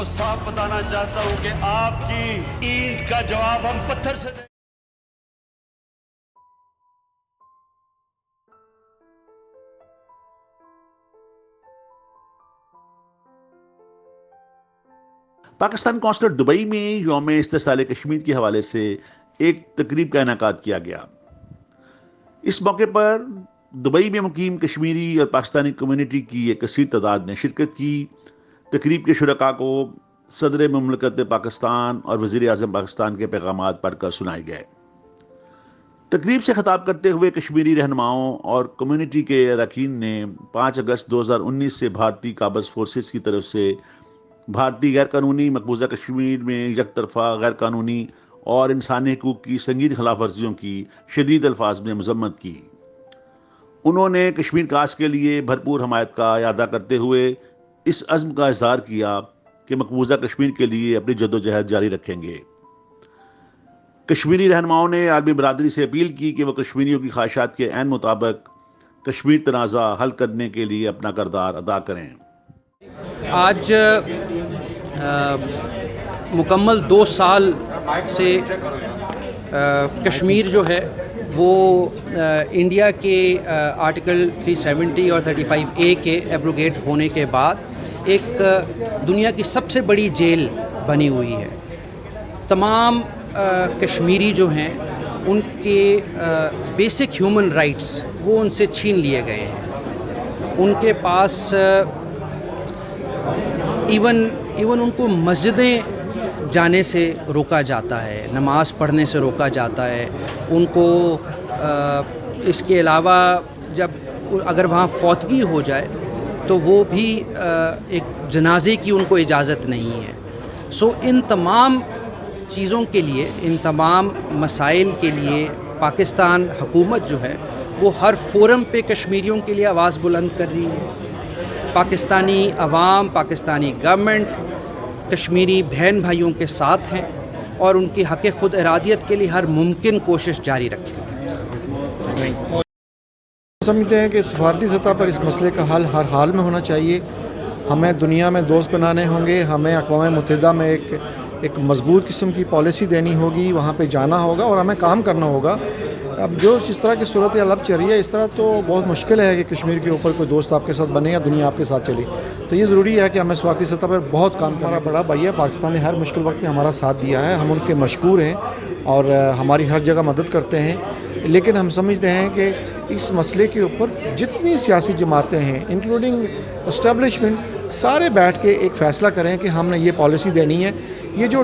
کو صاف بتانا چاہتا ہوں کہ آپ کی اینٹ کا جواب ہم پتھر سے دیں۔ پاکستان قونصلیٹ دبئی میں یوم استحصال کشمیر کے حوالے سے ایک تقریب کا انعقاد کیا گیا۔ اس موقع پر دبئی میں مقیم کشمیری اور پاکستانی کمیونٹی کی ایک کثیر تعداد نے شرکت کی۔ تقریب کے شرکاء کو صدر مملکت پاکستان اور وزیر اعظم پاکستان کے پیغامات پڑھ کر سنائے گئے۔ تقریب سے خطاب کرتے ہوئے کشمیری رہنماؤں اور کمیونٹی کے اراکین نے 5 اگست 2019 سے بھارتی قابض فورسز کی طرف سے بھارتی غیر قانونی مقبوضہ کشمیر میں یک طرفہ غیر قانونی اور انسانی حقوق کی سنگین خلاف ورزیوں کی شدید الفاظ میں مذمت کی۔ انہوں نے کشمیر کاس کے لیے بھرپور حمایت کا اعادہ کرتے ہوئے اس عزم کا اظہار کیا کہ مقبوضہ کشمیر کے لیے اپنی جدوجہد جاری رکھیں گے۔ کشمیری رہنماؤں نے عالمی برادری سے اپیل کی کہ وہ کشمیریوں کی خواہشات کے عین مطابق کشمیر تنازع حل کرنے کے لیے اپنا کردار ادا کریں۔ آج مکمل 2 سال سے کشمیر جو ہے وہ انڈیا کے آرٹیکل 370 اور 35A کے ایبروگیٹ ہونے کے بعد ایک دنیا کی سب سے بڑی جیل بنی ہوئی ہے۔ تمام کشمیری جو ہیں ان کے بیسک ہیومن رائٹس وہ ان سے چھین لیے گئے ہیں۔ ان کے پاس ایون ان کو مسجدیں جانے سے روکا جاتا ہے، نماز پڑھنے سے روکا جاتا ہے۔ ان کو اس کے علاوہ جب اگر وہاں فوتگی ہو جائے تو وہ بھی ایک جنازے کی ان کو اجازت نہیں ہے۔ سو ان تمام چیزوں کے لیے، ان تمام مسائل کے لیے پاکستان حکومت جو ہے وہ ہر فورم پہ کشمیریوں کے لیے آواز بلند کر رہی ہے۔ پاکستانی عوام، پاکستانی گورنمنٹ کشمیری بہن بھائیوں کے ساتھ ہیں اور ان کی حق خود ارادیت کے لیے ہر ممکن کوشش جاری رکھیں۔ سمجھتے ہیں کہ سفارتی سطح پر اس مسئلے کا حل ہر حال میں ہونا چاہیے۔ ہمیں دنیا میں دوست بنانے ہوں گے، ہمیں اقوام متحدہ میں ایک مضبوط قسم کی پالیسی دینی ہوگی، وہاں پہ جانا ہوگا اور ہمیں کام کرنا ہوگا۔ اب جس طرح کی صورتحال اب چل رہی ہے اس طرح تو بہت مشکل ہے کہ کشمیر کے اوپر کوئی دوست آپ کے ساتھ بنے یا دنیا آپ کے ساتھ چلی۔ تو یہ ضروری ہے کہ ہمیں سفارتی سطح پر بہت کام کرنا۔ ہمارا بڑا بھائی ہے، پاکستان نے ہر مشکل وقت میں ہمارا ساتھ دیا ہے، ہم ان کے مشکور ہیں اور ہماری ہر جگہ مدد کرتے ہیں۔ لیکن ہم سمجھتے ہیں کہ اس مسئلے کے اوپر جتنی سیاسی جماعتیں ہیں انکلوڈنگ اسٹیبلشمنٹ سارے بیٹھ کے ایک فیصلہ کریں کہ ہم نے یہ پالیسی دینی ہے۔ یہ جو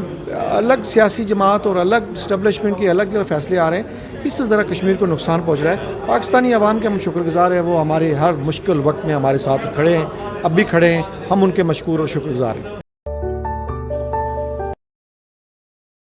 الگ سیاسی جماعت اور الگ اسٹیبلشمنٹ کے الگ فیصلے آ رہے ہیں اس سے ذرا کشمیر کو نقصان پہنچ رہا ہے۔ پاکستانی عوام کے ہم شکر گزار ہیں، وہ ہمارے ہر مشکل وقت میں ہمارے ساتھ کھڑے ہیں، اب بھی کھڑے ہیں، ہم ان کے مشکور اور شکر گزار ہیں۔